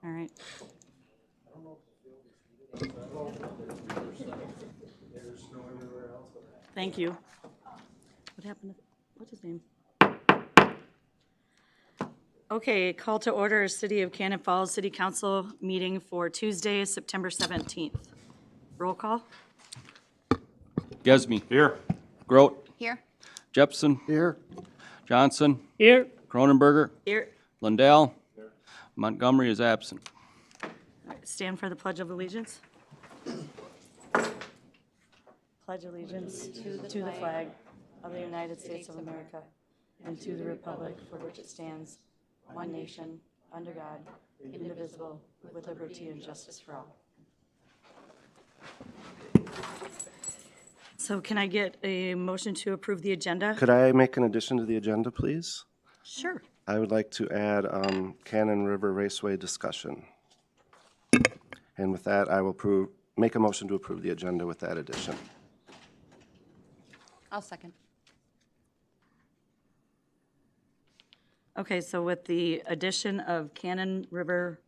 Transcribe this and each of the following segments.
All right. Thank you. What happened? What's his name? Okay, call to order City of Cannon Falls City Council meeting for Tuesday, September 17th. Roll call? Gesme. Here. Grote. Here. Jepson. Here. Johnson. Here. Cronenberger. Here. Lundell. Montgomery is absent. All right, stand for the Pledge of Allegiance. Pledge allegiance to the flag of the United States of America and to the republic for which it stands, one nation, under God, indivisible, with liberty and justice for all. So can I get a motion to approve the agenda? Could I make an addition to the agenda, please? Sure. I would like to add Cannon River Raceway discussion. And with that, I will make a motion to approve the agenda with that addition. I'll second. Okay, so with the addition of Cannon River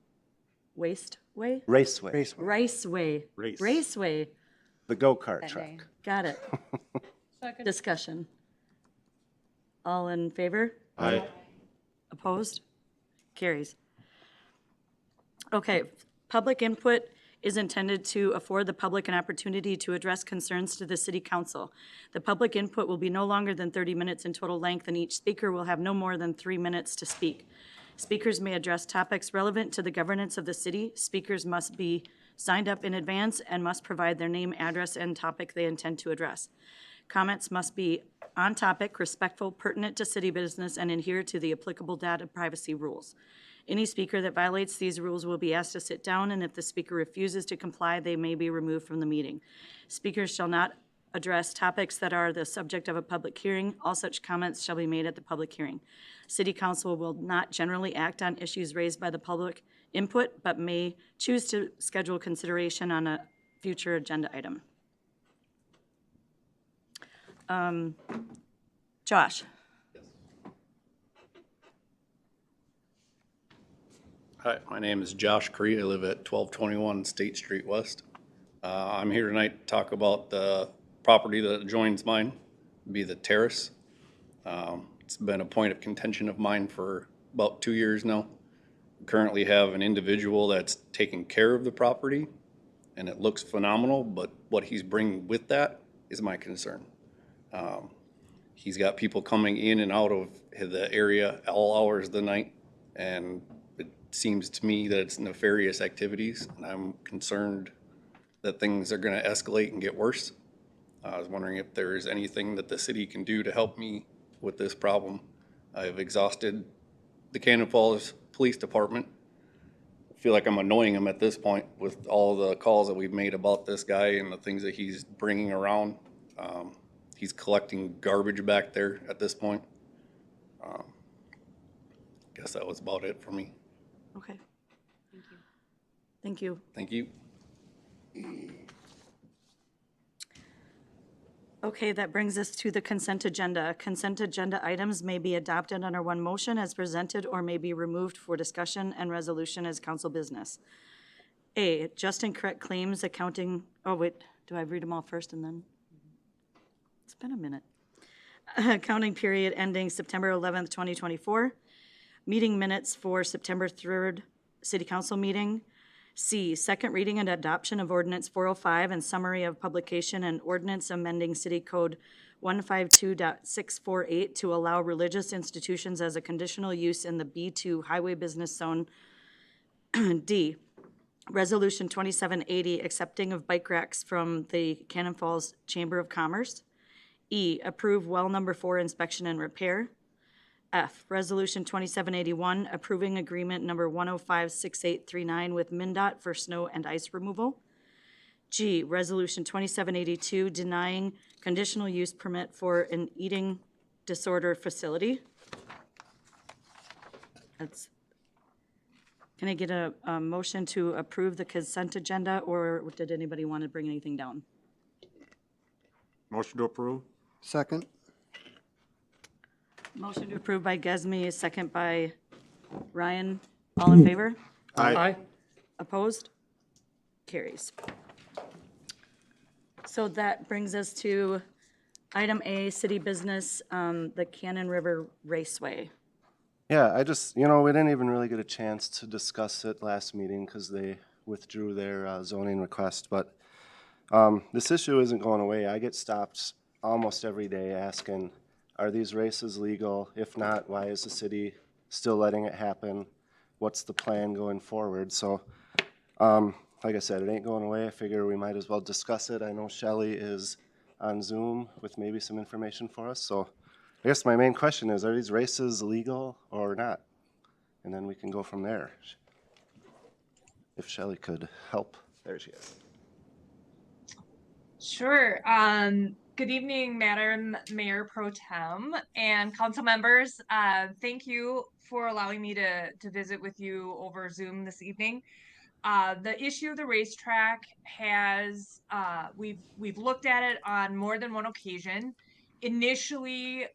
Raceway? Raceway. Raceway. Race. Raceway. The go-kart That truck. day. Got it. Discussion. All in favor? Aye. Opposed? Carries. Okay, public input is intended to afford the public an opportunity to address concerns to the city council. The public input will be no longer than 30 minutes in total length, and each speaker will have no more than 3 minutes to speak. Speakers may address topics relevant to the governance of the city. Speakers must be signed up in advance and must provide their name, address, and topic they intend to address. Comments must be on topic, respectful, pertinent to city business, and adhere to the applicable data privacy rules. Any speaker that violates these rules will be asked to sit down, and if the speaker refuses to comply, they may be removed from the meeting. Speakers shall not address topics that are the subject of a public hearing. All such comments shall be made at the public hearing. City council will not generally act on issues raised by the public input, but may choose to schedule consideration on a future agenda item. Josh? Hi, my name is Josh Cree. I live at 1221 State Street West. I'm here tonight to talk about the property that adjoins mine, be the terrace. It's been a point of contention of mine for about 2 years now. We currently have an individual that's taking care of the property, and it looks phenomenal, but what he's bringing with that is my concern. He's got people coming in and out of the area all hours of the night, and it seems to me that it's nefarious activities, and I'm concerned that things are gonna escalate and get worse. I was wondering if there's anything that the city can do to help me with this problem. I've exhausted the Cannon Falls Police Department. I feel like I'm annoying them at this point with all the calls that we've made about this guy and the things that he's bringing around. He's collecting garbage back there at this point. Guess that was about it for me. Okay. Thank you. Thank you. Okay, that brings us to the consent agenda. Consent agenda items may be adopted under one motion as presented or may be removed for discussion and resolution as council business. A, just and correct claims accounting, oh wait, do I read them all first and then? It's been a minute. Accounting period ending September 11th, 2024. Meeting minutes for September 3rd, city council meeting. C, second reading and adoption of ordinance 405 and summary of publication and ordinance amending city code 152.648 to allow religious institutions as a conditional use in the B2 highway business zone. D, resolution 2780 accepting of bike racks from the Cannon Falls Chamber of Commerce. E, approve well number 4 inspection and repair. F, resolution 2781 approving agreement number 1056839 with MnDOT for snow and ice removal. G, resolution 2782 denying conditional use permit for an eating disorder facility. Can I get a motion to approve the consent agenda, or did anybody want to bring anything down? Motion to approve? Second. Motion to approve by Gesme, second by Ryan. All in favor? Aye. Opposed? Carries. So that brings us to item A, city business, the Cannon River Raceway. Yeah, I just, we didn't even really get a chance to discuss it last meeting because they withdrew their zoning request, but this issue isn't going away. I get stopped almost every day asking, are these races legal? If not, why is the city still letting it happen? What's the plan going forward? So, like I said, it ain't going away. I figure we might as well discuss it. I know Shelley is on Zoom with maybe some information for us, so I guess my main question is, are these races legal or not? And then we can go from there. If Shelley could help. There she is. Sure. Good evening, Madam Mayor Pro Tem and council members. Thank you for allowing me to visit with you over Zoom this evening. The issue of the racetrack has, we've looked at it on more than one occasion. Initially,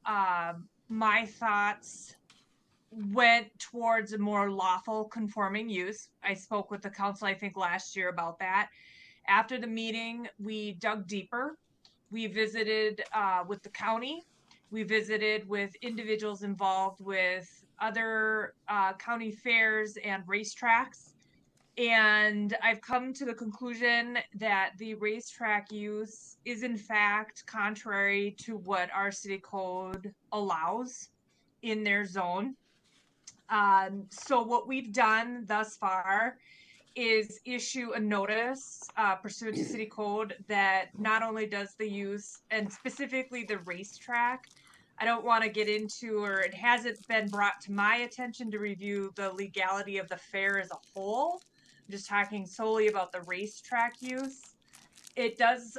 my thoughts went towards a more lawful conforming use. I spoke with the council, I think, last year about that. After the meeting, we dug deeper. We visited with the county. We visited with individuals involved with other county fairs and racetracks. And I've come to the conclusion that the racetrack use is in fact contrary to what our city code allows in their zone. So what we've done thus far is issue a notice pursuant to city code that not only does the use, and specifically the racetrack, I don't want to get into, or it hasn't been brought to my attention to review the legality of the fair as a whole. I'm just talking solely about the racetrack use. It does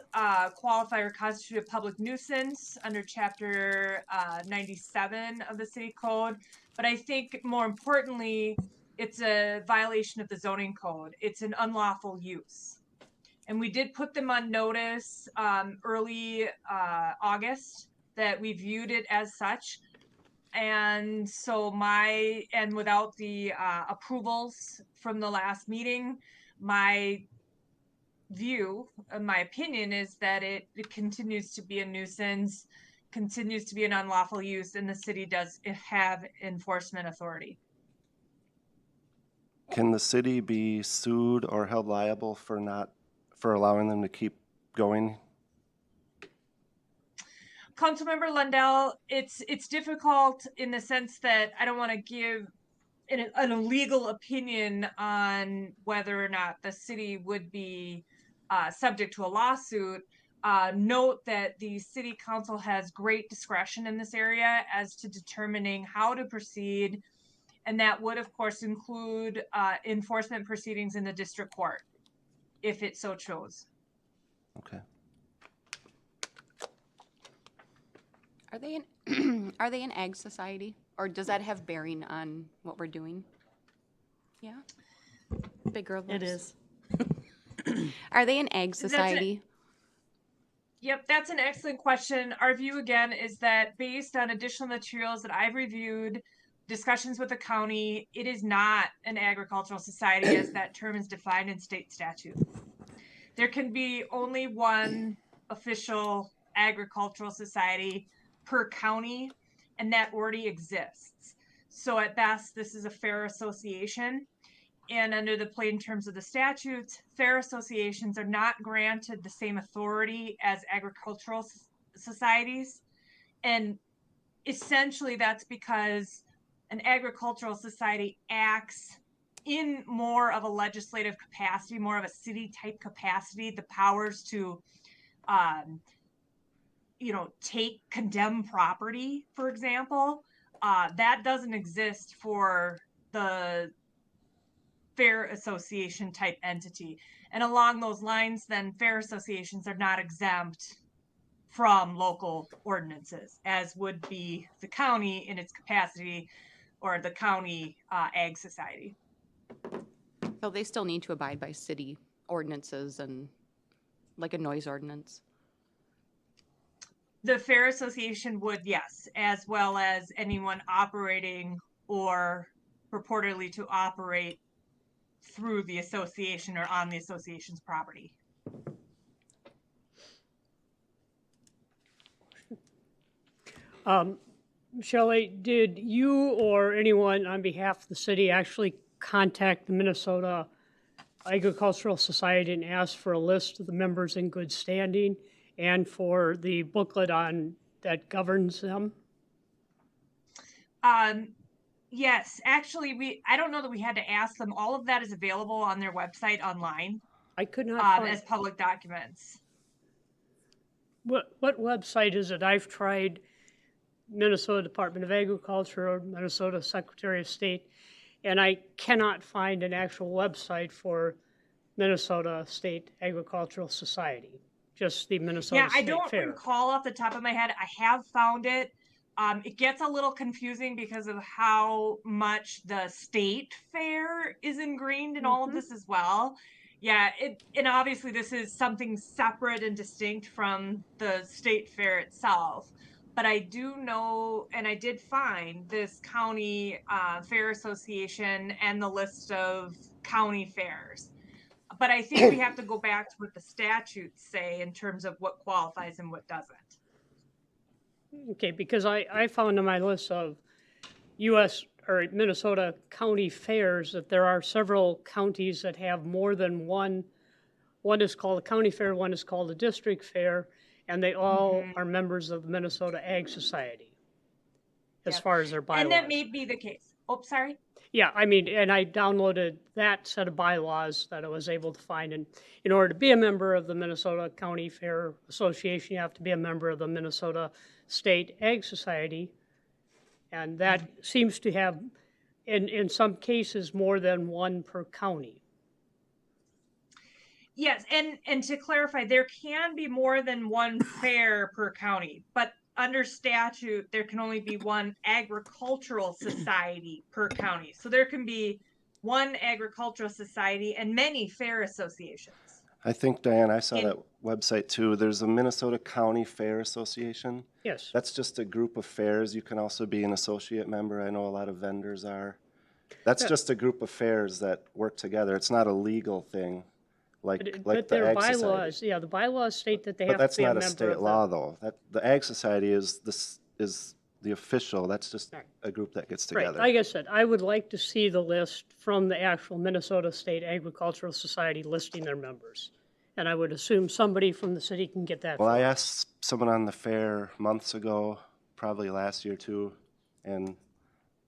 qualify or constitute a public nuisance under chapter 97 of the city code. But I think more importantly, it's a violation of the zoning code. It's an unlawful use. And we did put them on notice early August that we viewed it as such. And so without the approvals from the last meeting, my view, my opinion is that it continues to be a nuisance, continues to be an unlawful use, and the city does have enforcement authority. Can the city be sued or held liable for allowing them to keep going? Councilmember Lundell, it's difficult in the sense that I don't want to give an legal opinion on whether or not the city would be subject to a lawsuit. Note that the city council has great discretion in this area as to determining how to proceed, and that would of course include enforcement proceedings in the district court if it so chose. Okay. Are they an are they an ag society, or does that have bearing on what we're doing? Yeah, big girl. It voice. is. Are they an ag society? Yep, that's an excellent question. Our view again is that based on additional materials that I've reviewed, discussions with the county, it is not an agricultural society as that term is defined in state statute. There can be only one official agricultural society per county, and that already exists. So at best, this is a fair association. And under the plain terms of the statutes, fair associations are not granted the same authority as agricultural societies. And essentially that's because an agricultural society acts in more of a legislative capacity, more of a city type capacity, the powers to, condemn property, for example, that doesn't exist for the fair association type entity. And along those lines, then fair associations are not exempt from local ordinances, as would be the county in its capacity, or the county ag society. So they still need to abide by city ordinances and like a noise ordinance. The fair association would, yes, as well as anyone operating or purportedly to operate through the association or on the association's property. Shelley, did you or anyone on behalf of the city actually contact the Minnesota Agricultural Society and ask for a list of the members in good standing and for the booklet on that governs them? Yes, actually, I don't know that we had to ask them. All of that is available on their website online I could not find. as public documents. What website is it? I've tried Minnesota Department of Agriculture or Minnesota Secretary of State, and I cannot find an actual website for Minnesota State Agricultural Society, just the Minnesota Yeah, I State don't Fair. recall off the top of my head. I have found it. It gets a little confusing because of how much the state fair is ingrained in all of this as well. Yeah, and obviously this is something separate and distinct from the state fair itself. But I do know, and I did find this county fair association and the list of county fairs. But I think we have to go back to what the statutes say in terms of what qualifies and what doesn't. Okay, because I found on my list of U.S. or Minnesota county fairs that there are several counties that have more than one. One is called a county fair, one is called a district fair, and they all are members of the Minnesota Ag Society as Yeah. far as their bylaws. And that may be the case. Oh, sorry. Yeah, I mean, and I downloaded that set of bylaws that I was able to find. And in order to be a member of the Minnesota County Fair Association, you have to be a member of the Minnesota State Ag Society. And that seems to have, in some cases, more than one per county. Yes, and to clarify, there can be more than one fair per county, but under statute, there can only be one agricultural society per county. So there can be one agricultural society and many fair associations. I think, Diane, I saw that website too. There's a Minnesota County Fair Association. Yes. That's just a group of fairs. You can also be an associate member. I know a lot of vendors are. That's just a group of fairs that work together. It's not a legal thing like But the their Ag bylaws, Society. yeah, the bylaws state that they But have that's to be a not a member state of law, though. The Ag Society is the official. That's just Right. a group that gets Right, together. like I said, I would like to see the list from the actual Minnesota State Agricultural Society listing their members. And I would assume somebody from the city can get that. Well, for I us. asked someone on the fair months ago, probably last year too, and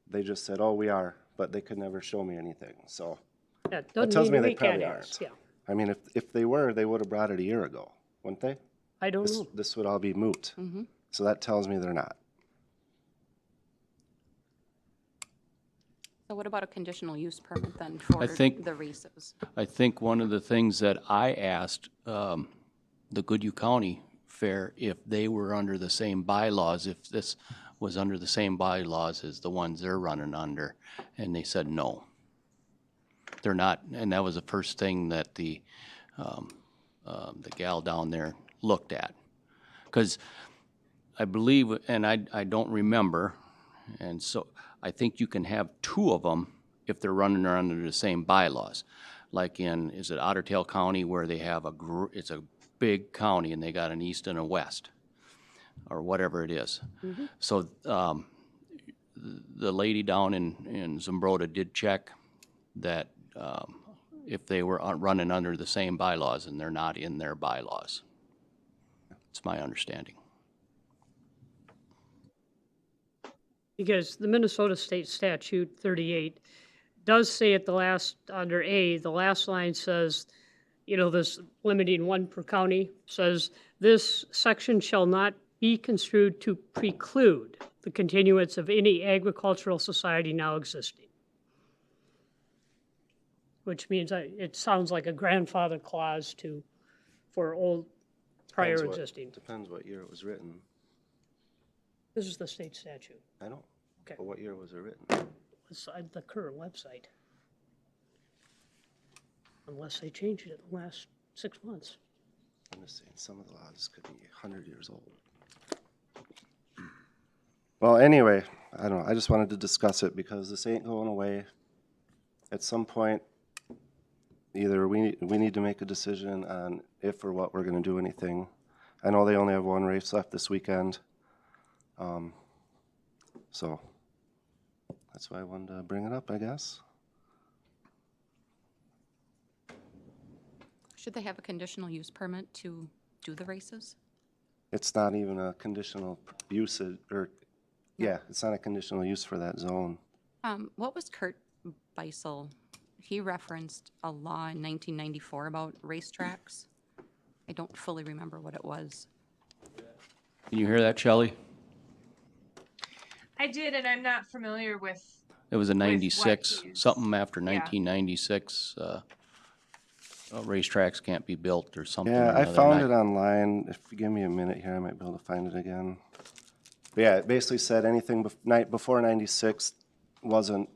they just said, "Oh, we are," but they could never show me anything. So That that doesn't tells mean me we they probably can't aren't. ask, yeah. I mean, if they were, they would have brought it a year ago, wouldn't they? I don't know. This would all be moot. So that tells me they're not. So what about a conditional use permit then for think- the races? I think one of the things that I asked the Goodhue County Fair, if they were under the same bylaws, if this was under the same bylaws as the ones they're running under, and they said no. They're not, and that was the first thing that the gal down there looked at. Because I believe, and I don't remember, and so I think you can have two of them if they're running under the same bylaws. Like in, is it Otter Tail County where they have it's a big county and they got an east and a west, or whatever it is. So the lady down in Zumbrota did check that if they were running under the same bylaws, and they're not in their bylaws. It's my understanding. Because the Minnesota State Statute 38 does say at the last, under A, the last line says, you know, this limiting one per county, says, this section shall not be construed to preclude the continuance of any agricultural society now existing. Which means it sounds like a grandfather clause for old prior existing. Depends what year it was written. This is the state statute. I don't. Okay. But what year was it written? It's on the current website. Unless they changed it in the last 6 months. I'm just saying, some of the laws could be 100 years old. Well, anyway, I don't know. I just wanted to discuss it because this ain't going away. At some point, either we need to make a decision on if or what we're gonna do anything. I know they only have one race left this weekend. So that's why I wanted to bring it up, I guess. Should they have a conditional use permit to do the races? It's not even a conditional use, or, yeah, it's not a conditional use for that zone. What was Kurt Beisel? He referenced a law in 1994 about racetracks. I don't fully remember what it was. Can you hear that, Shelley? I did, and I'm not familiar with. It was a what 96, he's- something after yeah. 1996, racetracks can't be built or something. Yeah, or I another. found And it online. If you give me a minute here, I might be able to find it again. But yeah, it basically said anything before 96 wasn't,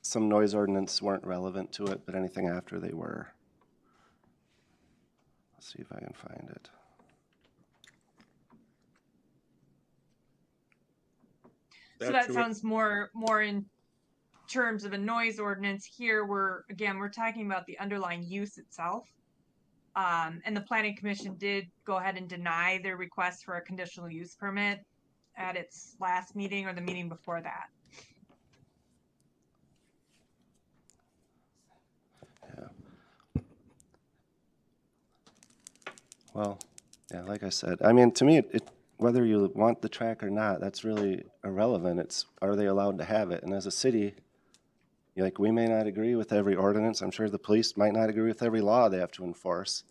some noise ordinance weren't relevant to it, but anything after they were. Let's see if I can find it. So that sounds more in terms of a noise ordinance. Here, we're talking about the underlying use itself. And the planning commission did go ahead and deny their request for a conditional use permit at its last meeting or the meeting before that. Well, yeah, like I said, I mean, to me, whether you want the track or not, that's really irrelevant. It's, are they allowed to have it? And as a city, like, we may not agree with every ordinance. I'm sure the police might not agree with every law they have to enforce.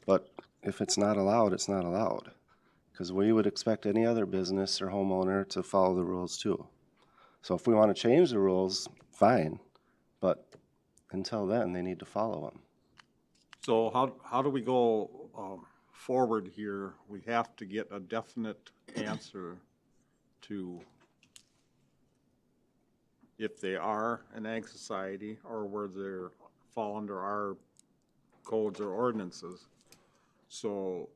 But if it's not allowed, it's not allowed. Because we would expect any other business or homeowner to follow the rules too. So if we want to change the rules, fine. But until then, they need to follow them. So how do we go forward here? We have to get a definite answer to if they are an ag society or where they fall under our codes or ordinances. So,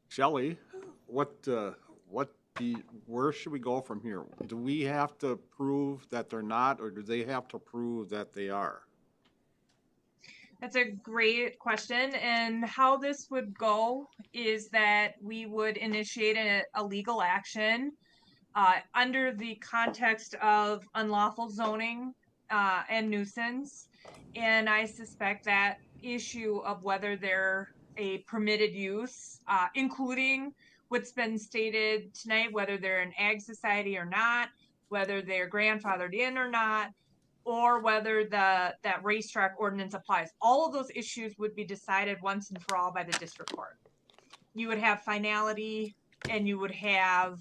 Shelley, where should we go from here? Do we have to prove that they're not, or do they have to prove that they are? That's a great question. And how this would go is that we would initiate a legal action under the context of unlawful zoning and nuisance. And I suspect that issue of whether they're a permitted use, including what's been stated tonight, whether they're an ag society or not, whether they're grandfathered in or not, or whether that racetrack ordinance applies. All of those issues would be decided once and for all by the district court. You would have finality, and you would have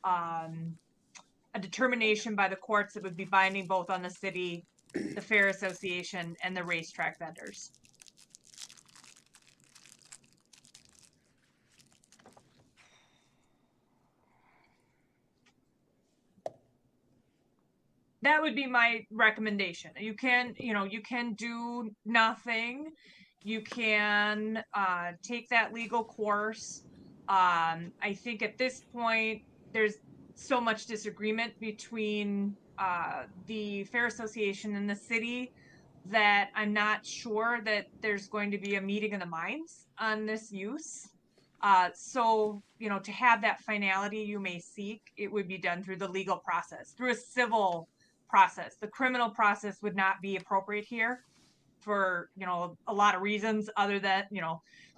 a determination by the courts that would be binding both on the city, the fair association, and the racetrack vendors. That would be my recommendation. You can do nothing. You can take that legal course. I think at this point, there's so much disagreement between the Fair Association and the city that I'm not sure that there's going to be a meeting of the minds on this use. So, to have that finality you may seek, it would be done through the legal process, through a civil process. The criminal process would not be appropriate here for, a lot of reasons other than,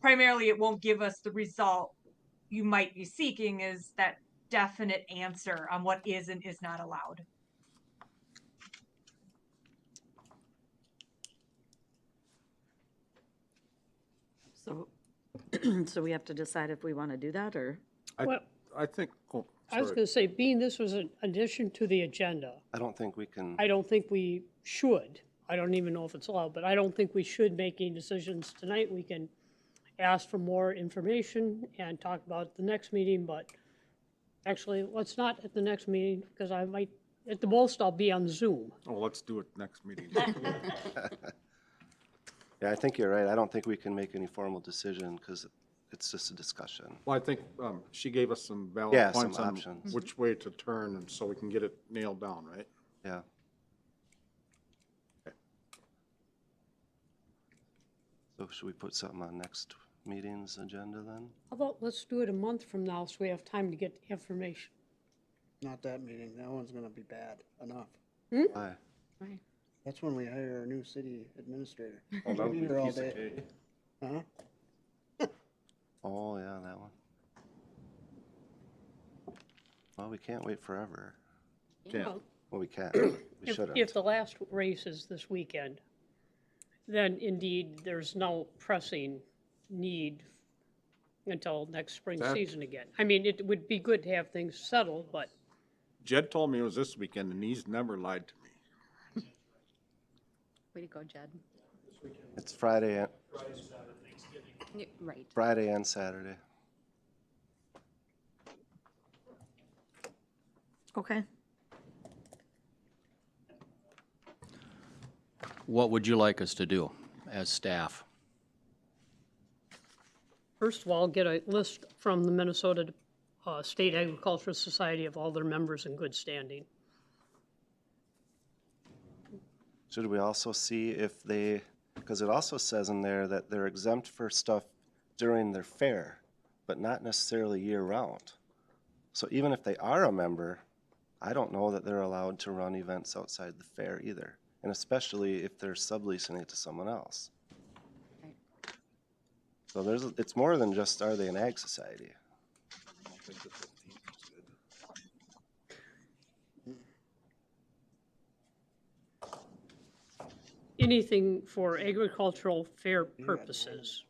primarily it won't give us the result you might be seeking, is that definite answer on what is and is not allowed. So we have to decide if we want to do that, or? Well, I think, oh, I was sorry. going to say, being this was an addition to the agenda, I don't think we can, I don't think we should. I don't even know if it's allowed, but I don't think we should make any decisions tonight. We can ask for more information and talk about it the next meeting, but actually, let's not at the next meeting, because I might, at the most, I'll be on Zoom. Oh, let's do it next meeting. yeah, I think you're right. I don't think we can make any formal decision because it's just a discussion. Well, I think she gave us some Yeah, valid some points on options. which way to turn, and so we can get it nailed down, right? Yeah. So should we put something on next meeting's agenda then? How about let's do it a month from now so we have time to get information? Not that meeting, that one's gonna be bad enough. Why? That's when we hire our new city administrator. Oh, that would be Here a all piece of day. cake. Huh? Oh, yeah, that one. Well, we can't wait forever. Can't. Well, we can't. We If shouldn't. the last race is this weekend, then indeed, there's no pressing need until next spring That- season again. I mean, it would be good to have things settled, but Jed told me it was this weekend, and he's never lied to me. Way to go, Jed. It's Friday and Right. Friday and Saturday. Okay. What would you like us to do as staff? first of all, get a list from the Minnesota State Agricultural Society of all their members in good standing. Should we also see if they, because it also says in there that they're exempt for stuff during their fair, but not necessarily year-round. So even if they are a member, I don't know that they're allowed to run events outside the fair either, and especially if they're subleasing it to someone else. Right. So it's more than just, are they an ag society? Anything for agricultural fair purposes,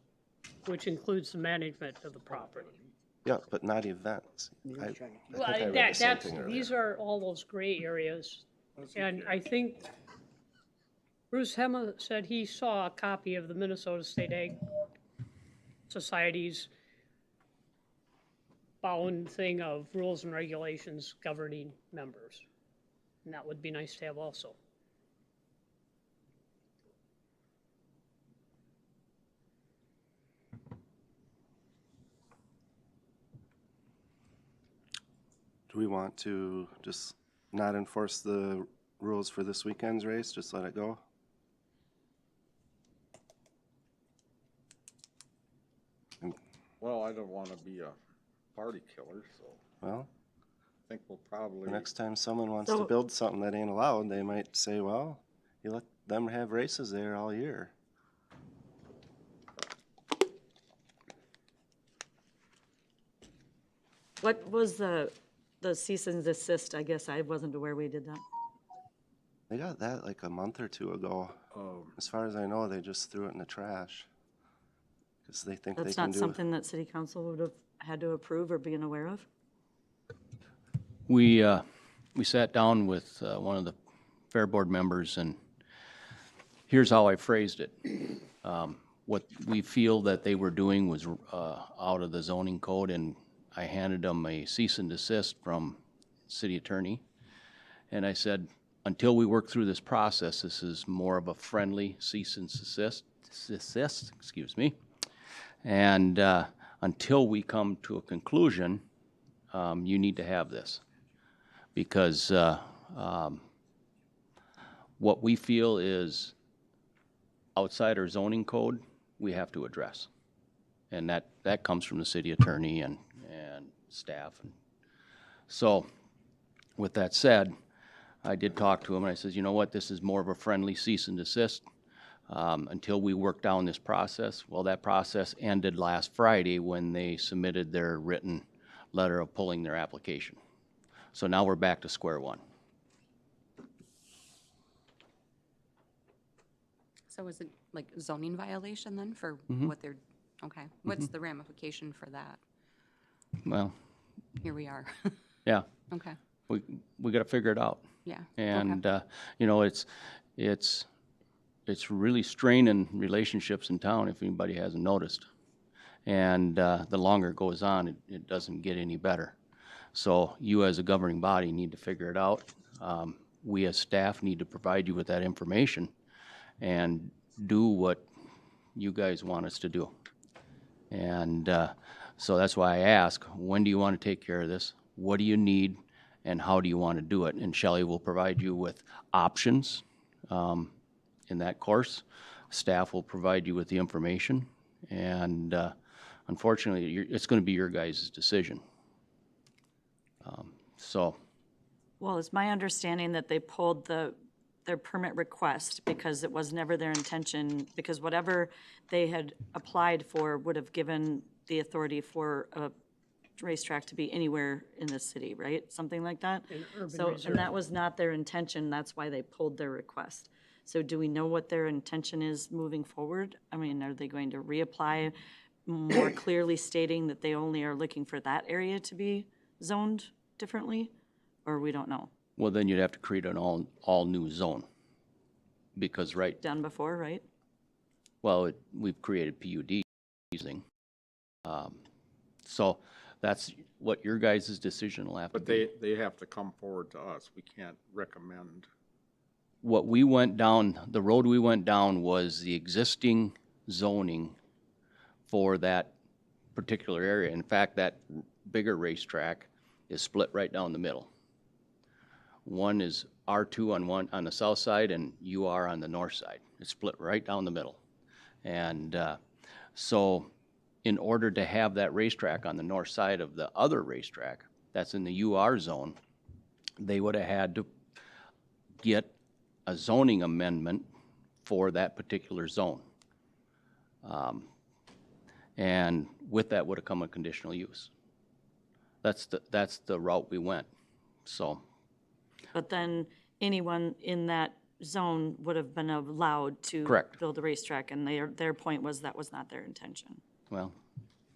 which includes the management of the property. Yeah, but not events. He was I trying to keep- Well, think I read the that, same that's, thing earlier. these are all those gray areas. And I think Bruce Hema said he saw a copy of the Minnesota State Ag Society's bound thing of rules and regulations governing members. And that would be nice to have also. Do we want to just not enforce the rules for this weekend's race, just let it go? Well, I don't want to be a party killer, so Well, I think we'll probably. the next time someone wants So- to build something that ain't allowed, they might say, well, you let them have races there all year. What was the cease and desist? I guess I wasn't aware we did that. They got that like a month or two ago. As far as I know, they just threw it in the trash. Because they think they That's can not do. something that city council would have had to approve or been aware of? We sat down with one of the fair board members, and here's how I phrased it. What we feel that they were doing was out of the zoning code, and I handed them a cease and desist from city attorney. And I said, until we work through this process, this is more of a friendly cease and desist, excuse me. And until we come to a conclusion, you need to have this. Because what we feel is outside our zoning code, we have to address. And that comes from the city attorney and staff. So with that said, I did talk to him and I says, you know what, this is more of a friendly cease and desist until we work down this process. Well, that process ended last Friday when they submitted their written letter of pulling their application. So now we're back to square one. So is it like zoning violation then for Mm-hmm. what they're, okay. What's the ramification for that? Well, Here we are. yeah, Okay, we got to figure it out. yeah. And, you know, it's really straining relationships in town if anybody hasn't noticed. And the longer it goes on, it doesn't get any better. So you as a governing body need to figure it out. We as staff need to provide you with that information and do what you guys want us to do. And so that's why I ask, when do you want to take care of this? What do you need? And how do you want to do it? And Shelley will provide you with options in that course. Staff will provide you with the information, and unfortunately, it's going to be your guys' decision. So, Well, it's my understanding that they pulled their permit request because it was never their intention, because whatever they had applied for would have given the authority for a racetrack to be anywhere in the city, right? Something like that? An urban So, reserve. and that was not their intention, that's why they pulled their request. So do we know what their intention is moving forward? I mean, are they going to reapply, more clearly stating that they only are looking for that area to be zoned differently? Or we don't know? well, then you'd have to create an all-new zone. Because Done before, right? well, we've created PUD using. So that's what your guys' decision will have to But be. they have to come forward to us. We can't recommend. What we went down, the road we went down was the existing zoning for that particular area. In fact, that bigger racetrack is split right down the middle. One is R2 on the south side and UR on the north side. It's split right down the middle. And so in order to have that racetrack on the north side of the other racetrack that's in the UR zone, they would have had to get a zoning amendment for that particular zone. And with that would have come a conditional use. That's the route we went, so. But then anyone in that zone would have been allowed to Correct. build a racetrack, and their point was that was not their intention. Well,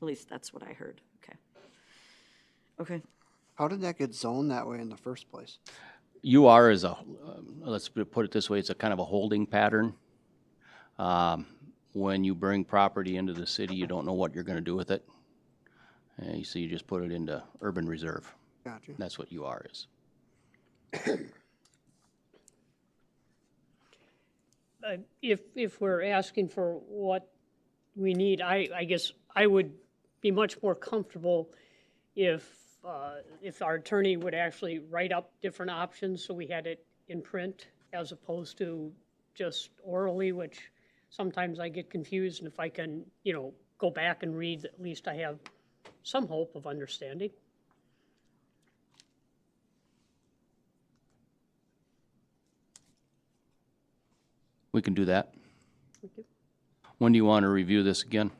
At least that's what I heard. Okay. Okay. How did that get zoned that way in the first place? UR is let's put it this way, it's a kind of a holding pattern. When you bring property into the city, you don't know what you're gonna do with it. So you just put it into urban reserve. Gotcha. That's what UR is. If we're asking for what we need, I guess I would be much more comfortable if our attorney would actually write up different options so we had it in print as opposed to just orally, which sometimes I get confused, and if I can, go back and read, at least I have some hope of understanding. We can do that. Thank you. When do you want to review this again?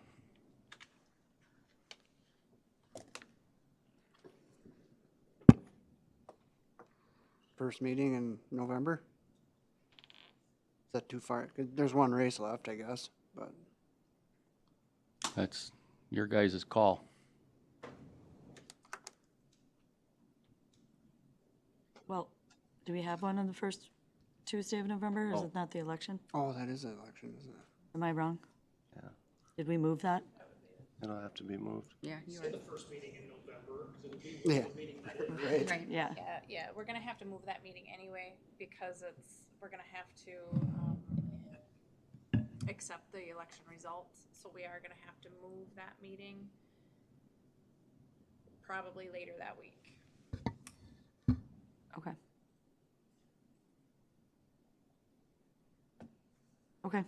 First meeting in November? Is that too far? 'Cause there's one race left, I guess, but That's your guys' call. Well, do we have one on the first Tuesday of November? Is it not the election? oh, that is an election, isn't it? Am I wrong? Yeah. Did we move that? It'll have to be moved. Yeah, you are. Yeah. Right. Right. Yeah. Yeah, we're gonna have to move that meeting anyway, because we're gonna have to, accept the election results, so we are gonna have to move that meeting probably later that week. Okay. Okay.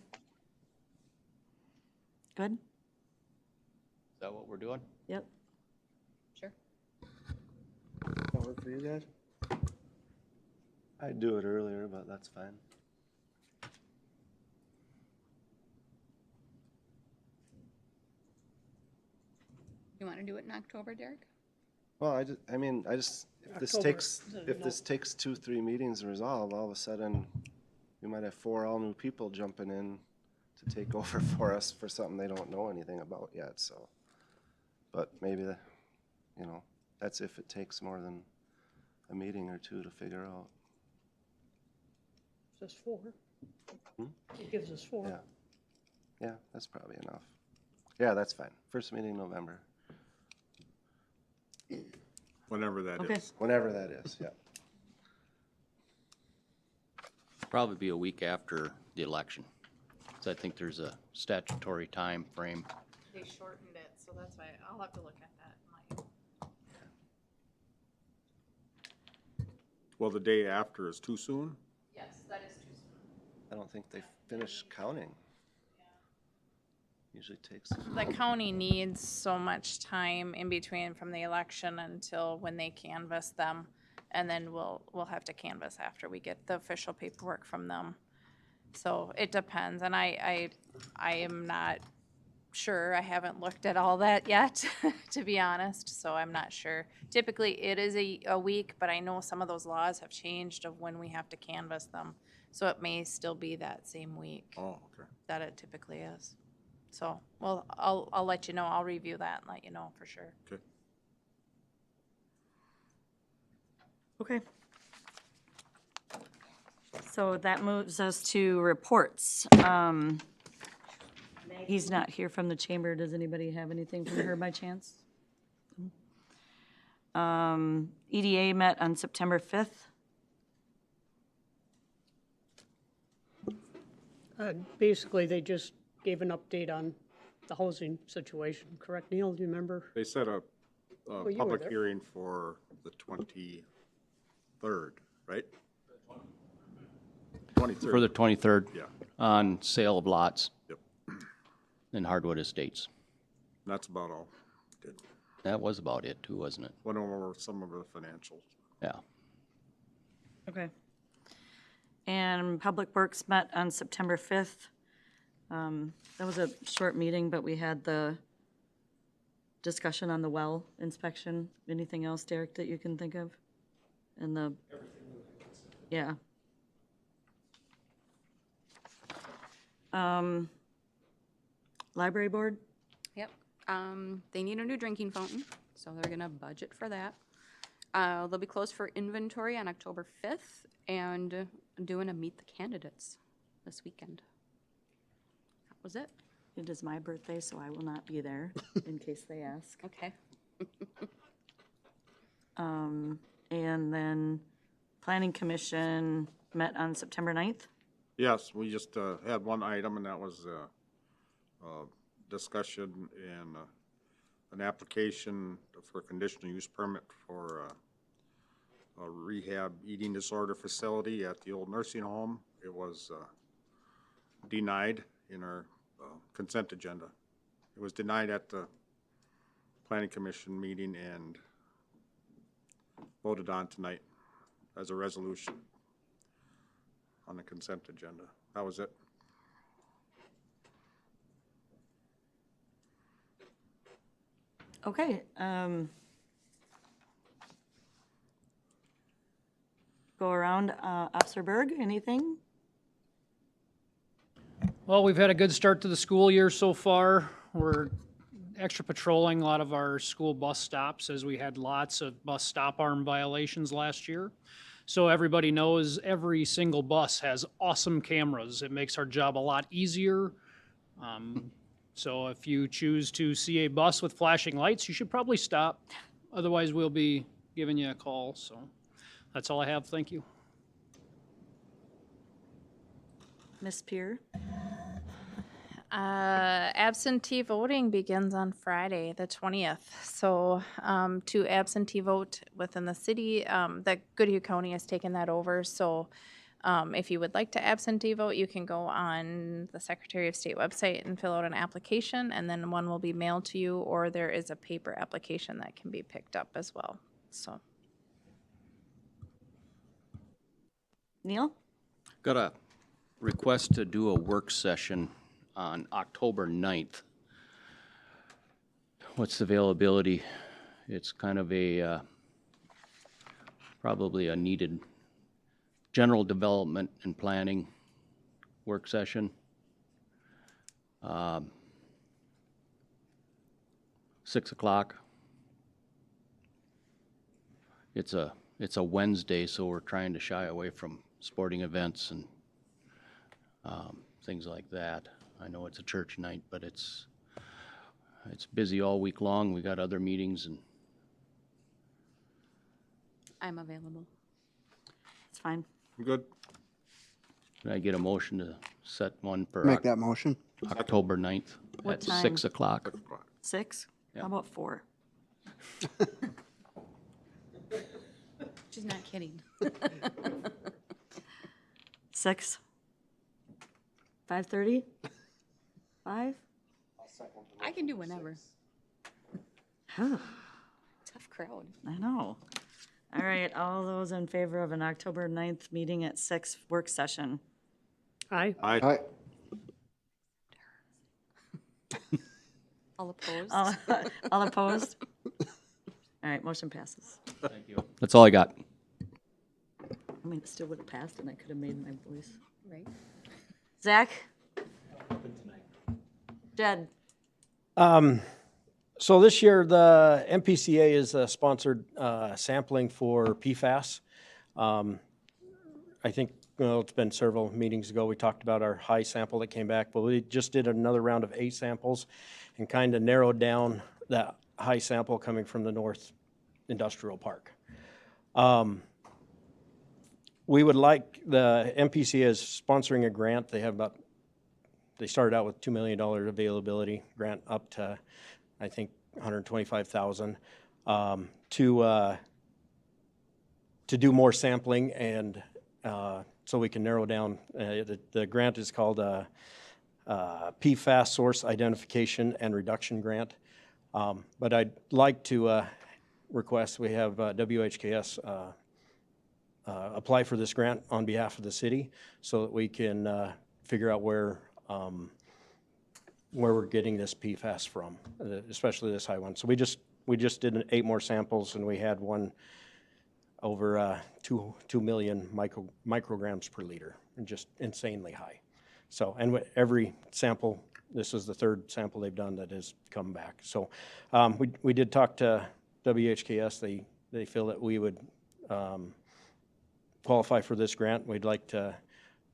Good? Is that what we're doing? Yep. Sure. That work for you guys? I'd do it earlier, but that's fine. You want to do it in October, Derek? Well, if this October, takes, no. if this takes 2-3 meetings to resolve, all of a sudden, we might have 4 all-new people jumping in to take over for us for something they don't know anything about yet, so. But maybe, that's if it takes more than a meeting or 2 to figure out. Gives us 4. It gives us 4. Yeah. Yeah, that's probably enough. Yeah, that's fine. First meeting in November, Whenever that Okay. is. whenever that is, yeah. Probably be a week after the election. So I think there's a statutory time frame. They shortened it, so that's why I'll have to look at that. Well, the day after is too soon? Yes, that is too soon. I don't think they finished counting. usually takes. The county needs so much time in between from the election until when they canvass them. And then we'll have to canvass after we get the official paperwork from them. So it depends, and I am not sure. I haven't looked at all that yet, to be honest, so I'm not sure. Typically, it is a week, but I know some of those laws have changed of when we have to canvass them. So it may still be that same week Oh, okay. that it typically is. So, well, I'll let you know. I'll review that and let you know for sure. Okay. Okay. So that moves us to reports. He's not here from the chamber. Does anybody have anything from her by chance? EDA met on September 5th. Basically, they just gave an update on the housing situation, correct, Neil? Do you remember? They set a you were public there. hearing for the 23rd, right? 23rd. For the 23rd. Yeah. On sale of lots. Yep. In Hardwood Estates. That's about all. Did. That was about it too, wasn't it? Went over some of the financials. Yeah. Okay. And Public Works met on September 5th. That was a short meeting, but we had the discussion on the well inspection. Anything else, Derek, that you can think of? And the, yeah. Library board? Yep. They need a new drinking fountain, so they're gonna budget for that. They'll be closed for inventory on October 5th and doing a meet the candidates this weekend. That was it. It is my birthday, so I will not be there, in case they ask. Okay. And then Planning Commission met on September 9th. Yes, we just had one item, and that was discussion and an application for conditional use permit for a rehab eating disorder facility at the old nursing home. It was denied in our consent agenda. It was denied at the Planning Commission meeting and voted on tonight as a resolution on the consent agenda. That was it. Okay, go around, Officer Berg, anything? Well, we've had a good start to the school year so far. We're extra patrolling a lot of our school bus stops as we had lots of bus stop arm violations last year. So everybody knows every single bus has awesome cameras. It makes our job a lot easier. So if you choose to see a bus with flashing lights, you should probably stop. Otherwise, we'll be giving you a call. So that's all I have. Thank you. Ms. Peer? Absentee voting begins on Friday, the 20th. So to absentee vote within the city, the Goodhue County has taken that over. So if you would like to absentee vote, you can go on the Secretary of State website and fill out an application, and then one will be mailed to you, or there is a paper application that can be picked up as well. So. Neil? Got a request to do a work session on October 9th. What's the availability? It's kind of a, probably a needed general development and planning work session. 6 o'clock. It's a Wednesday, so we're trying to shy away from sporting events and things like that. I know it's a church night, but it's busy all week long. We got other meetings and I'm available. It's fine. Good. can I get a motion to set one for Make that motion. October 9th What at time? 6 o'clock? 6? Yeah. How about 4? She's not kidding. 6? 5:30? 5? I can do whenever. Huh, Tough crowd. I know. All right, all those in favor of an October 9th meeting at 6 work session? Aye. Aye. All opposed? All opposed? All right, motion passes. Thank you. That's all I got. I mean, it still would have passed and I could have made my voice. Right. Zach? Jed? So this year, the MPCA is sponsored sampling for PFAS. I think, it's been several meetings ago, we talked about our high sample that came back, but we just did another round of 8 samples and kind of narrowed down that high sample coming from the North Industrial Park. We would like, the MPCA is sponsoring a grant. They started out with $2 million availability grant up to, I think, $125,000 to do more sampling and so we can narrow down. The grant is called PFAS Source Identification and Reduction Grant. But I'd like to request we have WHKS apply for this grant on behalf of the city so that we can figure out where we're getting this PFAS from, especially this high one. So we just did 8 more samples, and we had one over 2 million micrograms per liter, and just insanely high. So, and with every sample, this is the 3rd sample they've done that has come back. So we did talk to WHKS. They feel that we would qualify for this grant. We'd like to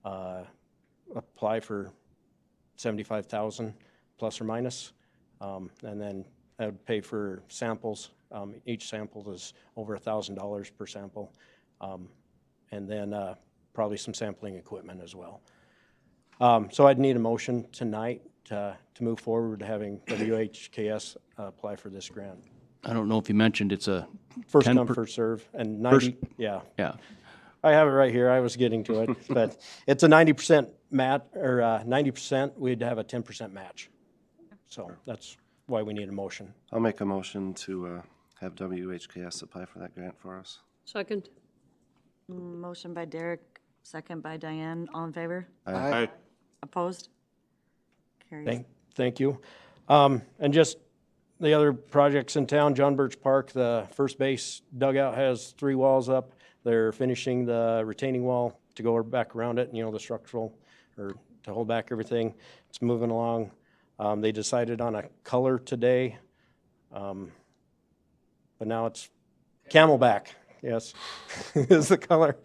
apply for $75,000 plus or minus, and then that would pay for samples. Each sample is over $1,000 per sample, and then probably some sampling equipment as well. So I'd need a motion tonight to move forward to having WHKS apply for this grant. I don't know if you mentioned it's a First 10 come, first serve, and 90, yeah. I have it right here. I was getting to it, but it's a 90% match, or 90%. We'd have a 10% match. So that's why we need a motion. I'll make a motion to have WHKS apply for that grant for us. Second. Motion by Derek, second by Diane. All in favor? Aye. Opposed? Carries. Thank you. And just the other projects in town, John Birch Park, the first base dugout has 3 walls up. They're finishing the retaining wall to go back around it, the structural, or to hold back everything. It's moving along. They decided on a color today, but now it's Camelback, yes, is the color.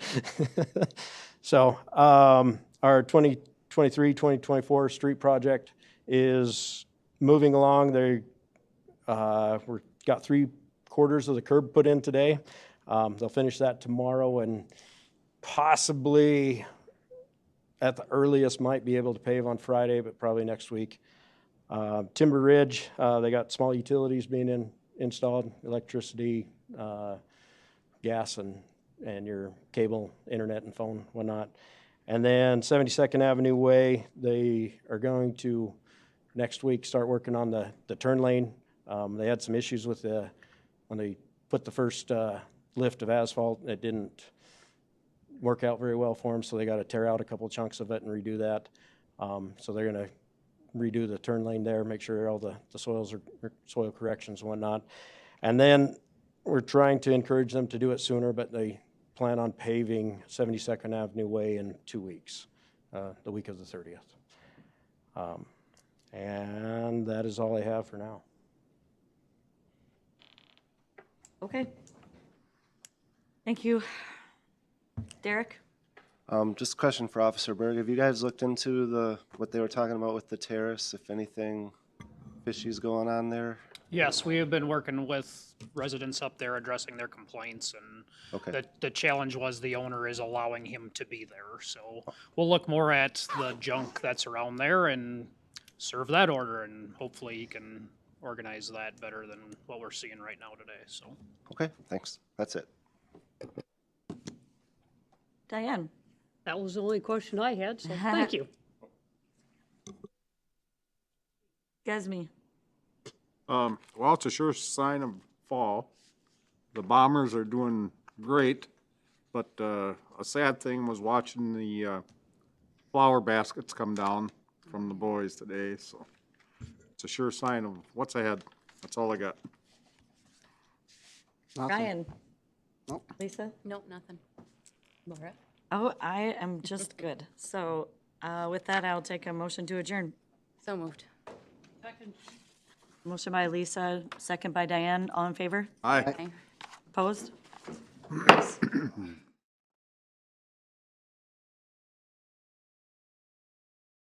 So our 2023, 2024 street project is moving along. We've got 3/4 of the curb put in today. They'll finish that tomorrow, and possibly at the earliest might be able to pave on Friday, but probably next week. Timber Ridge, they got small utilities being installed, electricity, gas, and your cable, internet, and phone, whatnot. And then 72nd Avenue Way, they are going to next week start working on the turn lane. They had some issues with when they put the first lift of asphalt. It didn't work out very well for them, so they got to tear out a couple chunks of it and redo that. So they're going to redo the turn lane there, make sure all the soils are soil corrections and whatnot. And then we're trying to encourage them to do it sooner, but they plan on paving 72nd Avenue Way in 2 weeks, the week of the 30th. And that is all I have for now. Okay. Thank you. Derek? Just a question for Officer Berg. Have you guys looked into what they were talking about with the terrace, if anything fishy's going on there? Yes, we have been working with residents up there addressing their complaints, and Okay. the challenge was the owner is allowing him to be there. So we'll look more at the junk that's around there and serve that order, and hopefully he can organize that better than what we're seeing right now today, so. Okay, thanks. That's it. Diane? That was the only question I had, so thank you. Gesme. Well, it's a sure sign of fall. The Bombers are doing great, but a sad thing was watching the flower baskets come down from the boys today, so it's a sure sign of what's ahead. That's all I got. Nothing. Ryan. Nope. Lisa? Nope, nothing. Laura? Oh, I am just good. So with that, I'll take a motion to adjourn. So moved. Motion by Lisa, second by Diane. All in favor? Aye. Aye. Opposed?